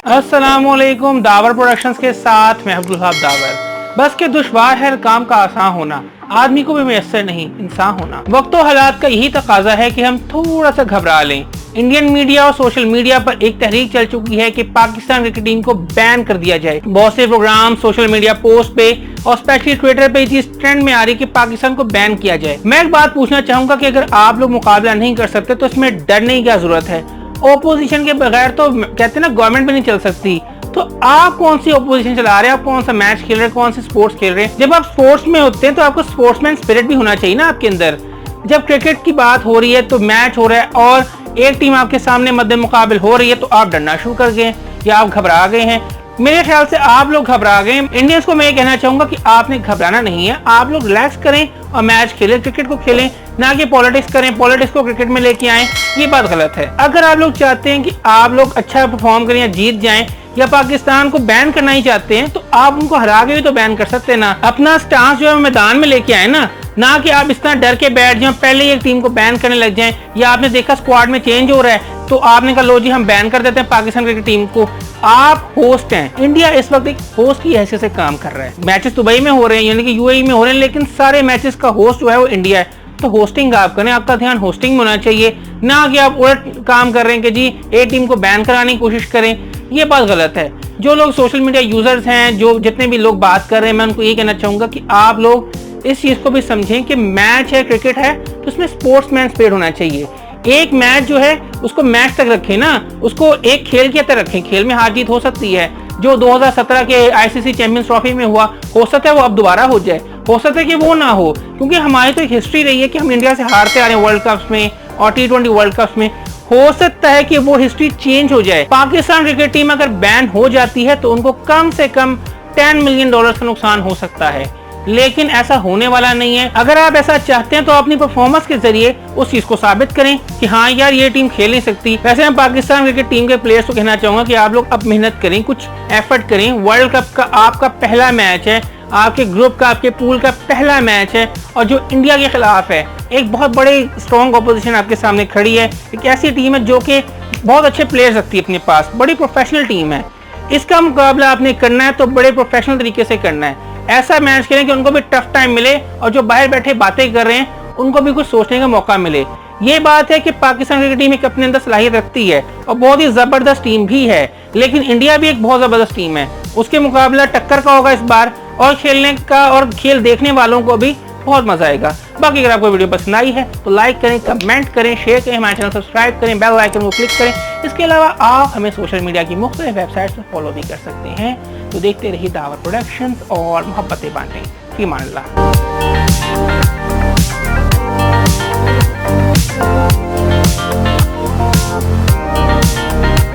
अस्सलामुअलैकुम। The power productions के साथ मैं अब्दुल वहाब दावर। बस के दुश्वार है काम का आसान होना, आदमी को भी मैसर नहीं इंसान होना। वक्त और हालात का यही तकाजा है कि हम थोड़ा सा घबरा लें। इंडियन मीडिया और सोशल मीडिया पर एक तहरीक चल चुकी है कि पाकिस्तान क्रिकेट टीम को बैन कर दिया जाए। बहुत से प्रोग्राम, सोशल मीडिया पोस्ट पे और स्पेशली ट्विटर पे इस ट्रेंड में आ रही है कि पाकिस्तान को बैन किया जाए। मैं एक बात पूछना चाहूंगा कि अगर आप लोग मुकाबला नहीं कर सकते तो इसमें डरने की क्या जरूरत है। ओपोजिशन के बगैर तो कहते हैं ना गवर्नमेंट भी नहीं चल सकती। तो आप कौन सी ओपोजिशन चला रहे हैं, आप कौन सा मैच खेल रहे हैं, कौन सी स्पोर्ट्स खेल रहे हैं। जब आप स्पोर्ट्स में होते हैं तो आपको स्पोर्ट्समैन स्पिरिट भी होना चाहिए ना आपके अंदर। जब क्रिकेट की बात हो रही है तो मैच हो रहा है और एक टीम आपके सामने मद्दे मुकाबिल हो रही है तो आप डरना शुरू कर गए या आप घबरा गए हैं। मेरे ख्याल से आप लोग घबरा गए। इंडियंस को मैं ये कहना चाहूंगा कि आपने घबराना नहीं है, आप लोग रिलैक्स करें और मैच खेलें, क्रिकेट को खेलें, ना कि पॉलिटिक्स करें, पॉलिटिक्स को क्रिकेट में लेके आएं। ये बात गलत है। अगर आप लोग चाहते हैं कि आप लोग अच्छा परफॉर्म करें या जीत जाएं या पाकिस्तान को बैन करना ही चाहते हैं तो आप उनको हरा के भी तो बैन कर सकते हैं ना। अपना स्टांस जो है मैदान में लेके आए ना कि आप इस तरह डर के बैठ जाएं, पहले ही एक टीम को बैन करने लग जाएं। या आपने देखा स्क्वाड में चेंज हो रहा है तो आपने कहा लो जी हम बैन कर देते हैं पाकिस्तान क्रिकेट टीम को। आप होस्ट हैं, इंडिया इस वक्त एक होस्ट की हैसियत से काम कर रहा है। मैचेस दुबई में हो रहे हैं यानी कि यूएई में हो रहे हैं, लेकिन सारे मैचेस का होस्ट जो है वो इंडिया है। तो होस्टिंग आप करें, आपका ध्यान होस्टिंग में होना चाहिए, ना कि आप उलट काम कर रहे हैं कि जी ए टीम को बैन कराने की कोशिश करें। ये बात गलत है। जो लोग सोशल मीडिया यूजर्स हैं, जो जितने भी लोग बात कर रहे हैं, मैं उनको ये कहना चाहूंगा कि आप लोग इस चीज को भी समझें कि मैच है, क्रिकेट है, तो उसमें स्पोर्ट्समैन स्पिरिट होना चाहिए। एक मैच जो है उसको मैच तक रखें ना, उसको एक खेल की तरह रखें। खेल में हार जीत हो सकती है। जो 2017 के आईसीसी चैंपियंस ट्रॉफी में हुआ, हो सकता है वो अब दोबारा हो जाए, हो सकता है कि वो ना हो, क्योंकि हमारी तो एक हिस्ट्री रही है कि हम इंडिया से हारते आ रहे हैं वर्ल्ड कप्स में और T20 वर्ल्ड कप्स में। हो सकता है कि वो हिस्ट्री चेंज हो जाए। पाकिस्तान क्रिकेट टीम अगर बैन हो जाती है तो उनको कम से कम $10 मिलियन का नुकसान हो सकता है, लेकिन ऐसा होने वाला नहीं है। अगर आप ऐसा चाहते हैं तो अपनी परफॉर्मेंस के जरिए उस चीज को साबित करें कि हाँ यार ये टीम खेल नहीं सकती। वैसे मैं पाकिस्तान क्रिकेट टीम के प्लेयर्स को कहना चाहूंगा कि आप लोग अब मेहनत करें, कुछ एफर्ट करें। वर्ल्ड कप का आपका पहला मैच है, आपके ग्रुप का, आपके पूल का पहला मैच है और जो इंडिया के खिलाफ है, एक बहुत बड़े स्ट्रॉन्ग ऑपोजिशन आपके सामने खड़ी है। एक ऐसी टीम है जो कि बहुत अच्छे प्लेयर्स रखती है अपने पास, बड़ी प्रोफेशनल टीम है। इसका मुकाबला आपने करना है तो बड़े प्रोफेशनल तरीके से करना है। ऐसा मैच खेलें कि उनको भी टफ टाइम मिले और जो बाहर बैठे बातें कर रहे हैं उनको भी कुछ सोचने का मौका मिले। ये बात है कि पाकिस्तान क्रिकेट टीम एक अपने अंदर सलाहियत रखती है और बहुत ही जबरदस्त टीम भी है, लेकिन इंडिया भी एक बहुत जबरदस्त टीम है। उसके मुकाबला टक्कर का होगा इस बार और खेलने का और खेल देखने वालों को भी बहुत मजा आएगा। बाकी अगर आपको वीडियो पसंद आई है तो लाइक करें, कमेंट करें, शेयर करें, हमारे चैनल सब्सक्राइब करें, बेल आइकन को क्लिक करें। इसके अलावा आप हमें सोशल मीडिया की मुख्तलिफ वेबसाइट्स पर फॉलो भी कर सकते हैं। तो देखते रहिए दावर प्रोडक्शंस और मोहब्बतें बांटें। फी अमान अल्लाह।